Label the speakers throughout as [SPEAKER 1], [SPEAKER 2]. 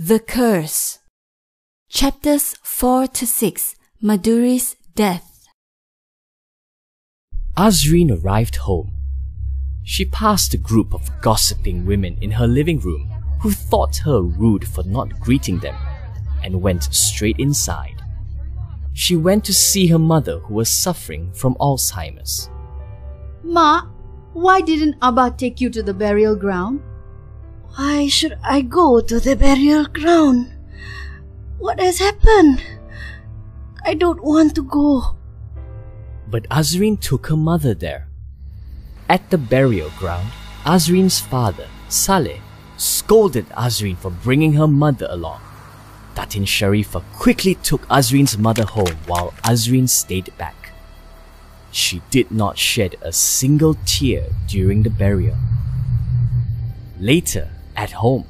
[SPEAKER 1] The Curse. Chapters 4 to 6. Madhuri's death.
[SPEAKER 2] Azreen arrived home. She passed a group of gossiping women in her living room who thought her rude for not greeting them and went straight inside. She went to see her mother, who was suffering from Alzheimer's.
[SPEAKER 3] Ma, why didn't Abba take you to the burial ground?
[SPEAKER 4] Why should I go to the burial ground? What has happened? I don't want to go.
[SPEAKER 2] But Azreen took her mother there. At the burial ground, Azreen's father, Saleh, scolded Azreen for bringing her mother along. Datin Sharifah quickly took Azreen's mother home while Azreen stayed back. She did not shed a single tear during the burial. Later, at home,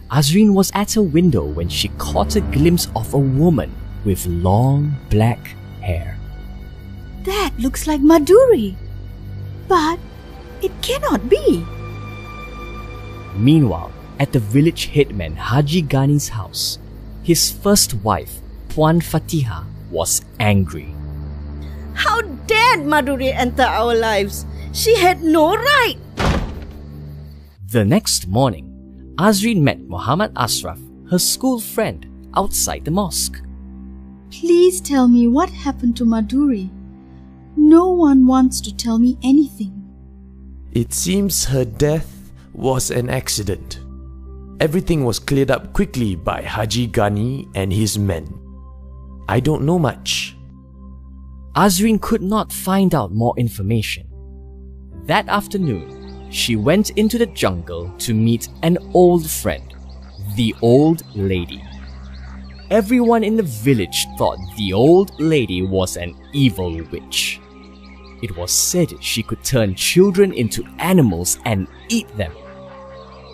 [SPEAKER 2] Azreen was at a window when she caught a glimpse of a woman with long black hair.
[SPEAKER 3] That looks like Madhuri. But it cannot be.
[SPEAKER 2] Meanwhile, at the village headman Haji Gani's house, his first wife, Puan Fatiha, was angry.
[SPEAKER 4] How dared Madhuri enter our lives? She had no right.
[SPEAKER 2] The next morning, Azreen met Muhammad Ashraf, her school friend, outside the mosque.
[SPEAKER 3] Please tell me what happened to Madhuri. No one wants to tell me anything.
[SPEAKER 5] It seems her death was an accident. Everything was cleared up quickly by Haji Gani and his men. I don't know much.
[SPEAKER 2] Azreen could not find out more information. That afternoon, she went into the jungle to meet an old friend, the old lady. Everyone in the village thought the old lady was an evil witch. It was said she could turn children into animals and eat them.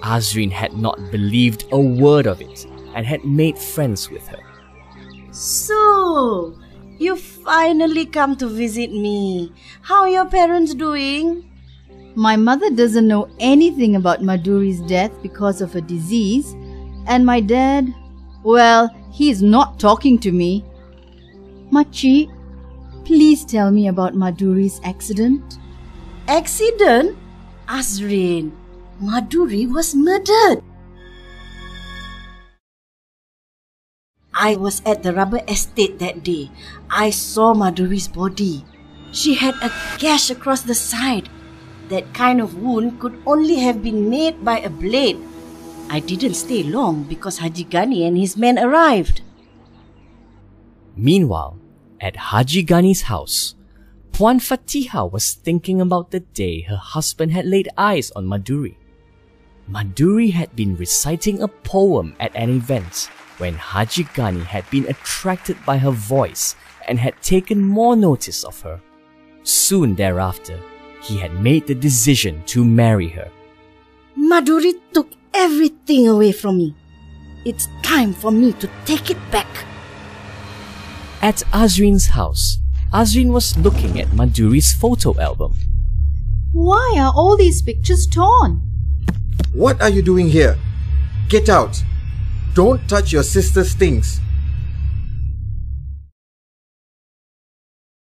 [SPEAKER 2] Azreen had not believed a word of it and had made friends with her.
[SPEAKER 4] So, you finally come to visit me. How are your parents doing?
[SPEAKER 3] My mother doesn't know anything about Madhuri's death because of a disease, and my dad, well, he's not talking to me. Machi, please tell me about Madhuri's accident.
[SPEAKER 4] Accident? Azreen, Madhuri was murdered. I was at the rubber estate that day. I saw Madhuri's body. She had a gash across the side. That kind of wound could only have been made by a blade. I didn't stay long because Haji Gani and his men arrived.
[SPEAKER 2] Meanwhile, at Haji Gani's house, Puan Fatiha was thinking about the day her husband had laid eyes on Madhuri. Madhuri had been reciting a poem at an event when Haji Gani had been attracted by her voice and had taken more notice of her. Soon thereafter, he had made the decision to marry her.
[SPEAKER 4] Madhuri took everything away from me. It's time for me to take it back.
[SPEAKER 2] At Azreen's house, Azreen was looking at Madhuri's photo album.
[SPEAKER 3] Why are all these pictures torn?
[SPEAKER 6] What are you doing here? Get out! Don't touch your sister's things.